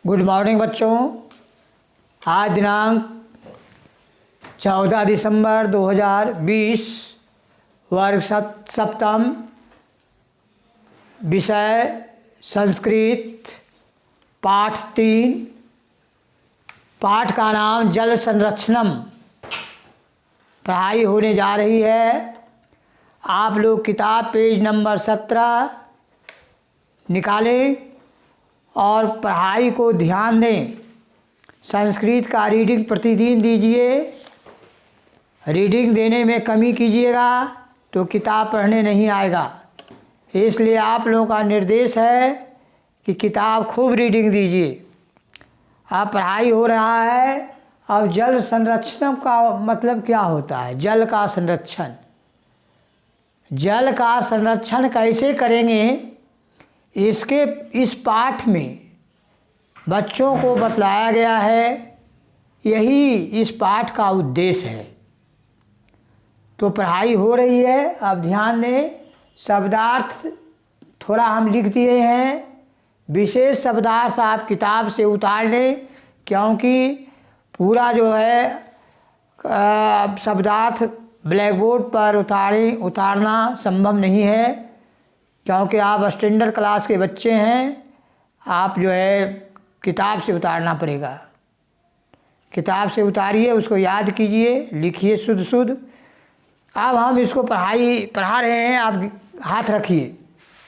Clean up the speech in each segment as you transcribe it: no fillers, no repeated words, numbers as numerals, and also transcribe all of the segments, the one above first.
Good morning बच्चों। आज दिनांक 14 दिसंबर 2020, वर्ग सप्तम, विषय संस्कृत, पाठ 3। पाठ का नाम जल संरक्षणम। पढ़ाई होने जा रही है। आप लोग किताब पेज नंबर 17 निकालें और पढ़ाई को ध्यान दें। संस्कृत का रीडिंग प्रतिदिन दीजिए। रीडिंग देने में कमी कीजिएगा तो किताब पढ़ने नहीं आएगा। इसलिए आप लोगों का निर्देश है कि किताब खूब रीडिंग दीजिए। अब पढ़ाई हो रहा है। अब जल संरक्षण का मतलब क्या होता है? जल का संरक्षण। जल का संरक्षण कैसे करेंगे, इसके इस पाठ में बच्चों को बतलाया गया है। यही इस पाठ का उद्देश्य है। तो पढ़ाई हो रही है। अब ध्यान दें। शब्दार्थ थोड़ा हम लिख दिए हैं। विशेष शब्दार्थ आप किताब से उतार लें, क्योंकि पूरा जो है शब्दार्थ ब्लैक बोर्ड पर उतारना संभव नहीं है, क्योंकि आप स्टैंडर्ड क्लास के बच्चे हैं। आप जो है किताब से उतारना पड़ेगा। किताब से उतारिए, उसको याद कीजिए, लिखिए शुद्ध शुद्ध। अब हम इसको पढ़ा रहे हैं। आप हाथ रखिए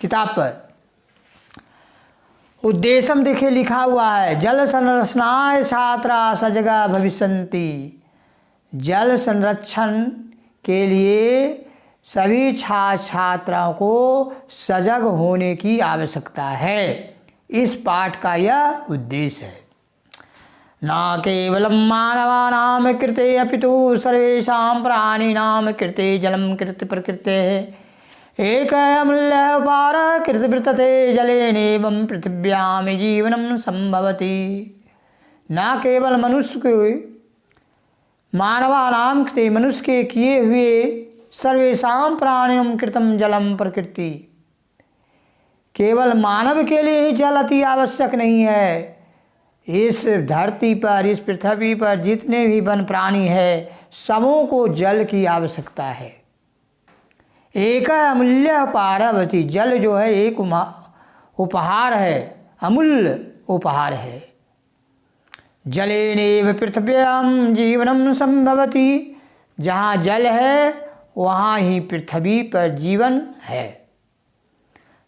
किताब पर। उद्देश्यम देखिए लिखा हुआ है, जल संरक्षणाय छात्रा सजगा भविष्यन्ति। जल संरक्षण के लिए सभी छात्राओं को सजग होने की आवश्यकता है। इस पाठ का यह उद्देश्य है। न केवलं मानवानां कृते अपितु सर्वेषां प्राणिनां कृते जलं कृत प्रकृतेः एक अमूल्यः उपहारः कृतवृत्तते जलेनैवं पृथिव्यां जीवनं संभवति। न केवल मनुष्य के, मानवानां कृते, मनुष्य के किए हुए, सर्वेषां प्राणिनां कृतं जलम प्रकृति, केवल मानव के लिए ही जल अति आवश्यक नहीं है। इस धरती पर, इस पृथ्वी पर जितने भी वन प्राणी है, सबों को जल की आवश्यकता है। एक अमूल्य पारवती, जल जो है एक उपहार है, अमूल्य उपहार है। जलेनैव पृथिव्यां जीवनं संभवति। जहाँ जल है वहाँ ही पृथ्वी पर जीवन है।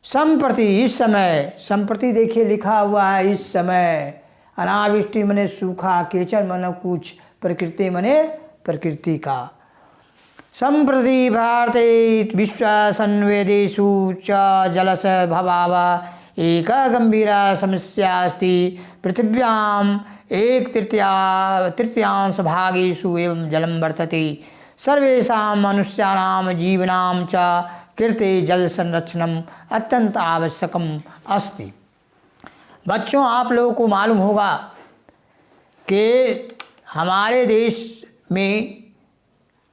संप्रति, इस समय, संप्रति देखिए लिखा हुआ है, इस समय। अनावृष्टि मने सूखा, केचन मने कुछ, प्रकृति मने प्रकृति का। संप्रति भारते विश्व संवेदेषु च जलस भवाव एक गंभीरा समस्या अस्ति। पृथिव्याम एक तृतीयांश भागेषु एवं जलम वर्तते। सर्वेषां मनुष्याणां जीवनां च कृते जल संरक्षणम अत्यंत आवश्यकम अस्ति। बच्चों, आप लोगों को मालूम होगा कि हमारे देश में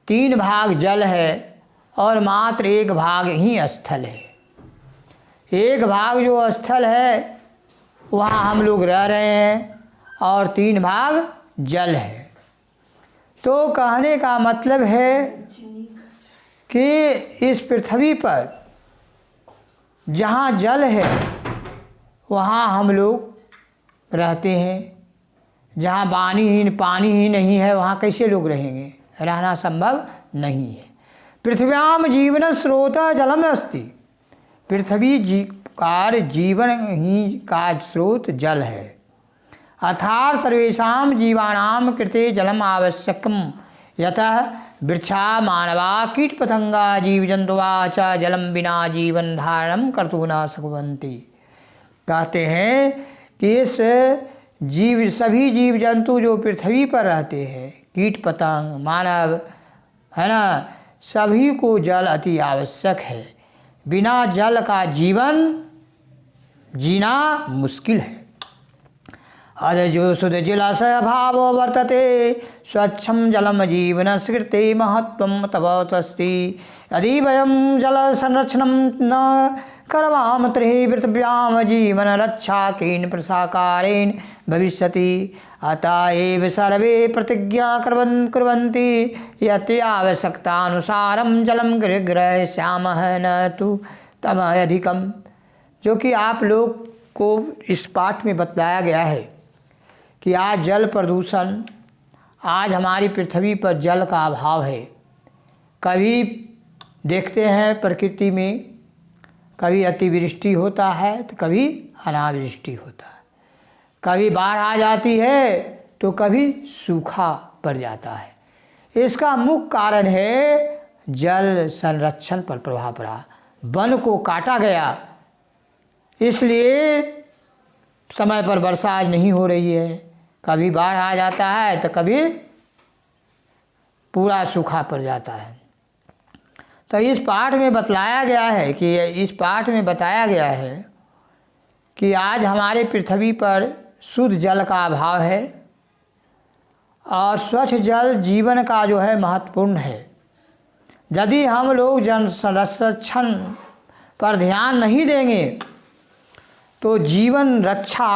3 भाग जल है और मात्र 1 भाग ही स्थल है। 1 भाग जो स्थल है वहाँ हम लोग रह रहे हैं और 3 भाग जल है। तो कहने का मतलब है कि इस पृथ्वी पर जहाँ जल है वहाँ हम लोग रहते हैं। जहाँ पानी ही नहीं है वहाँ कैसे लोग रहेंगे? रहना संभव नहीं है। पृथ्व्याम जीवन स्रोत जलम अस्ति। पृथ्वी का जीवन ही का स्रोत जल है। अर्थात सर्वेषां जीवानां कृते जलम आवश्यकम यतः वृक्षा मानवा कीट पतंगा जीव जंतुवा च जलम बिना जीवन धारणम कर्तुं न शक्नुवन्ति। कहते हैं कि इस सभी जीव जंतु जो पृथ्वी पर रहते हैं, कीट पतंग, मानव, है ना, सभी को जल अति आवश्यक है। बिना जल का जीवन जीना मुश्किल है। अदजो शुद्ध जलस अभाव वर्तते स्वच्छम जलम जीवन स्कृते महत्वम तवतस्ति। यदि वयम जल संरक्षणं न करवाम त्रिहि पृथिव्याम जीवन रक्षा केन प्रसाकारेण भविष्यति अतएव सर्वे प्रतिज्ञा कुर्वन्ति यत् आवश्यकतानुसारं जलं ग्रहीष्यामः न तु तमः अधिकम। जो कि आप लोग को इस पाठ में बतलाया गया है कि आज जल प्रदूषण, आज हमारी पृथ्वी पर जल का अभाव है। कभी देखते हैं प्रकृति में कभी अतिवृष्टि होता है तो कभी अनावृष्टि होता है, कभी बाढ़ आ जाती है तो कभी सूखा पड़ जाता है। इसका मुख्य कारण है जल संरक्षण पर प्रभाव पड़ा, वन को काटा गया, इसलिए समय पर वर्षा आज नहीं हो रही है, कभी बाढ़ आ जाता है तो कभी पूरा सूखा पड़ जाता है। तो इस पाठ में बतलाया गया है कि इस पाठ में बताया गया है कि आज हमारे पृथ्वी पर शुद्ध जल का अभाव है और स्वच्छ जल जीवन का जो है महत्वपूर्ण है। यदि हम लोग जल संरक्षण पर ध्यान नहीं देंगे तो जीवन रक्षा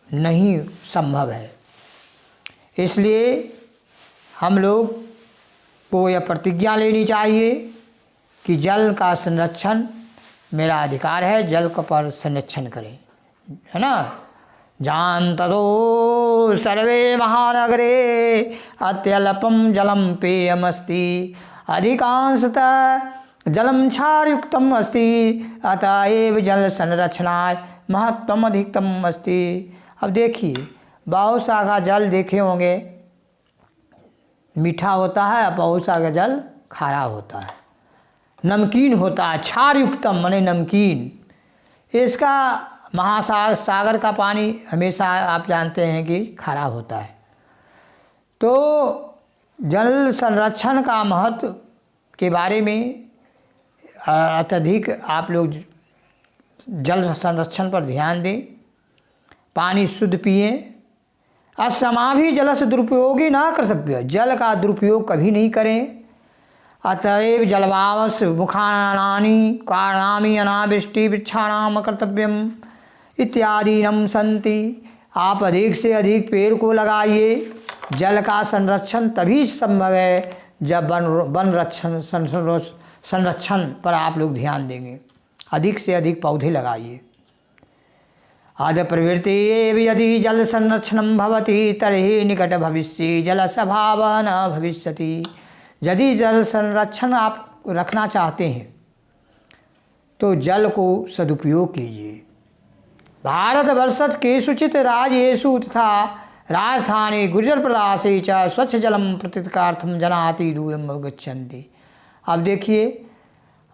नहीं संभव है। इसलिए हम लोग को यह प्रतिज्ञा लेनी चाहिए कि जल का संरक्षण मेरा अधिकार है, जल का पर संरक्षण करें, है ना। जानतरो सर्वे महानगरे अत्यल्पम जलम पेयमस्ति अधिकांशतः जलम क्षारयुक्तम अस्ति अतएव जल संरक्षणाय महत्वम अधिकतम अस्ति। अब देखिए बहुत सा का जल देखे होंगे मीठा होता है, बहुत सा का जल खारा होता है, नमकीन होता है, क्षारयुक्तम माने नमकीन। इसका महासागर का पानी हमेशा आप जानते हैं कि खारा होता है। तो जल संरक्षण का महत्व के बारे में अत्यधिक आप लोग जल संरक्षण पर ध्यान दें, पानी शुद्ध पिए। असमाभि जल से दुरुपयोगी ना कर्तव्य, जल का दुरुपयोग कभी नहीं करें। अतएव जलवावस मुखानानि कारणानि अनावृष्टि वृक्षाणाम कर्तव्यम इत्यादीनम संति। आप अधिक से अधिक पेड़ को लगाइए। जल का संरक्षण तभी संभव है जब वन रक्षण संरक्षण पर आप लोग ध्यान देंगे। अधिक से अधिक पौधे लगाइए। आद प्रवृत्ति यदि जल संरक्षणं भवति तर्हि निकट भविष्ये जल अभाव न भविष्यति। यदि जल संरक्षण आप रखना चाहते हैं तो जल को सदुपयोग कीजिए। भारतवर्ष केषुचित् राज्येषु तथा राजस्थाने गुर्जर प्रदेशे च स्वच्छ जलम प्रतिकार्थम जनाति दूरम गच्छन्ति। अब देखिए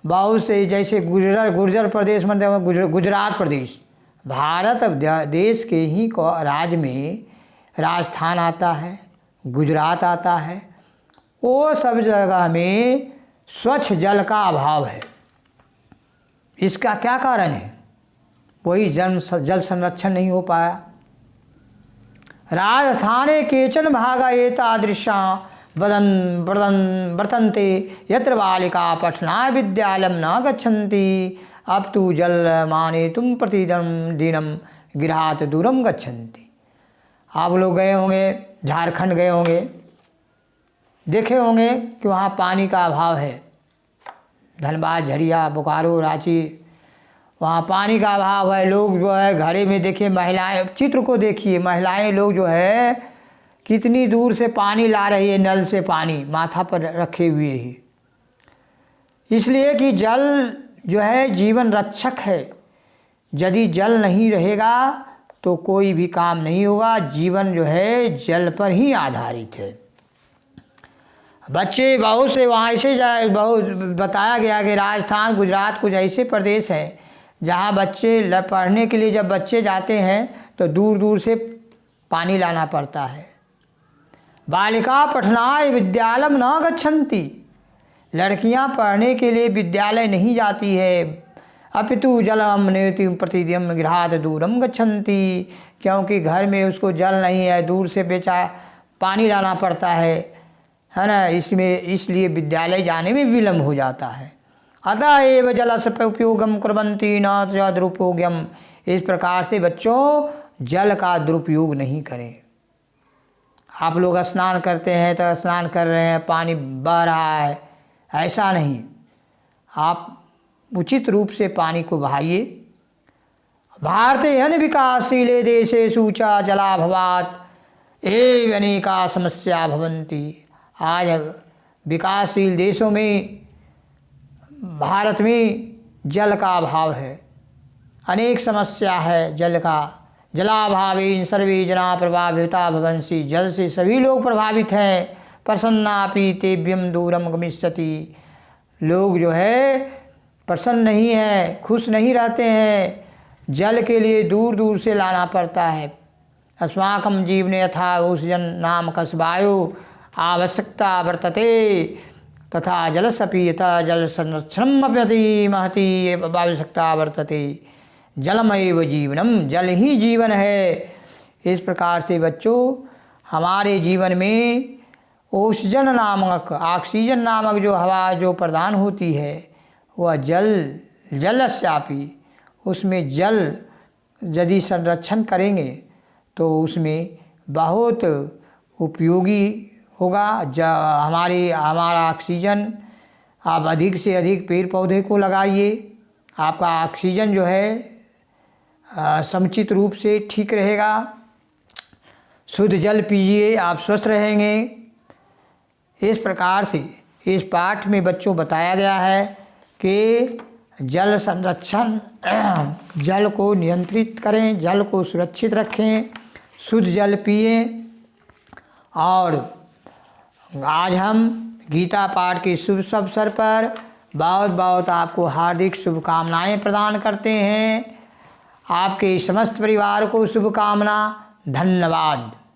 बहुत से जैसे गुर्जर प्रदेश मतलब गुजरात प्रदेश, भारत देश के ही राज्य में राजस्थान आता है, गुजरात आता है, वो सब जगह में स्वच्छ जल का अभाव है। इसका क्या कारण है? वही जल संरक्षण नहीं हो पाया। राजस्थाने केचन भागा एतादृशा वर्तन्ते यत्र बालिका पठनाय विद्यालयं न गच्छन्ति अब तु जल माने तुम प्रतिदिनं गृहात् दूरम गच्छन्ति। आप लोग गए होंगे, झारखंड गए होंगे, देखे होंगे कि वहाँ पानी का अभाव है। धनबाद, झरिया, बोकारो, रांची, वहाँ पानी का अभाव है। लोग जो है घरे में देखिए, महिलाएं, चित्र को देखिए, महिलाएं लोग जो है कितनी दूर से पानी ला रही है, नल से पानी माथा पर रखे हुए ही। इसलिए कि जल जो है जीवन रक्षक है। यदि जल नहीं रहेगा तो कोई भी काम नहीं होगा। जीवन जो है जल पर ही आधारित है। बच्चे बहुत से वहाँ ऐसे बहुत बताया गया कि राजस्थान, गुजरात कुछ ऐसे प्रदेश हैं जहाँ बच्चे पढ़ने के लिए जब बच्चे जाते हैं तो दूर दूर से पानी लाना पड़ता है। बालिका पठनाय विद्यालयं न गच्छन्ति, लड़कियां पढ़ने के लिए विद्यालय नहीं जाती है। अपितु जलम नेति प्रतिदिनं गृहात् दूरम गच्छन्ति, क्योंकि घर में उसको जल नहीं है, दूर से बेचा पानी लाना पड़ता है ना। इसलिए विद्यालय जाने में विलम्ब हो जाता है। अतः एव जलस्य उपयोगम कुर्वन्ति न च दुरुपयोगम। इस प्रकार से बच्चों जल का दुरुपयोग नहीं करें। आप लोग स्नान करते हैं तो स्नान कर रहे हैं, पानी बह रहा है, ऐसा नहीं। आप उचित रूप से पानी को बहाइए। भारते अनविकासशीले देशेषु च जलाभावात् एव अनेका समस्या भवन्ति। आज विकासशील देशों में, भारत में जल का अभाव है, अनेक समस्या है जल का। जलाभावेन सर्वे जना प्रभाविता भवन्ति। जल से सभी लोग प्रभावित हैं। प्रसन्नापि तेभ्यं दूरम गमिष्यति। लोग जो है प्रसन्न नहीं है, खुश नहीं रहते हैं, जल के लिए दूर दूर से लाना पड़ता है। अस्माकं जीवने यथा ओषजन नाम कसवायो आवश्यकता वर्तते तथा जलस्यपि यथा जल संरक्षणमपि महती आवश्यकता वर्तते। जलमैव जीवनम। जल ही जीवन है। इस प्रकार से बच्चों हमारे जीवन में ऑक्सीजन नामक, ऑक्सीजन नामक जो हवा जो प्रदान होती है वह जलस्यापि, उसमें जल यदि संरक्षण करेंगे तो उसमें बहुत उपयोगी होगा। हमारा ऑक्सीजन, आप अधिक से अधिक पेड़ पौधे को लगाइए। आपका ऑक्सीजन जो है समुचित रूप से ठीक रहेगा। शुद्ध जल पीजिए, आप स्वस्थ रहेंगे। इस प्रकार से इस पाठ में बच्चों बताया गया है कि जल संरक्षण, जल को नियंत्रित करें, जल को सुरक्षित रखें, शुद्ध जल पिएं। और आज हम गीता पाठ के शुभ अवसर पर बहुत बहुत आपको हार्दिक शुभकामनाएं प्रदान करते हैं। आपके समस्त परिवार को शुभकामना। धन्यवाद।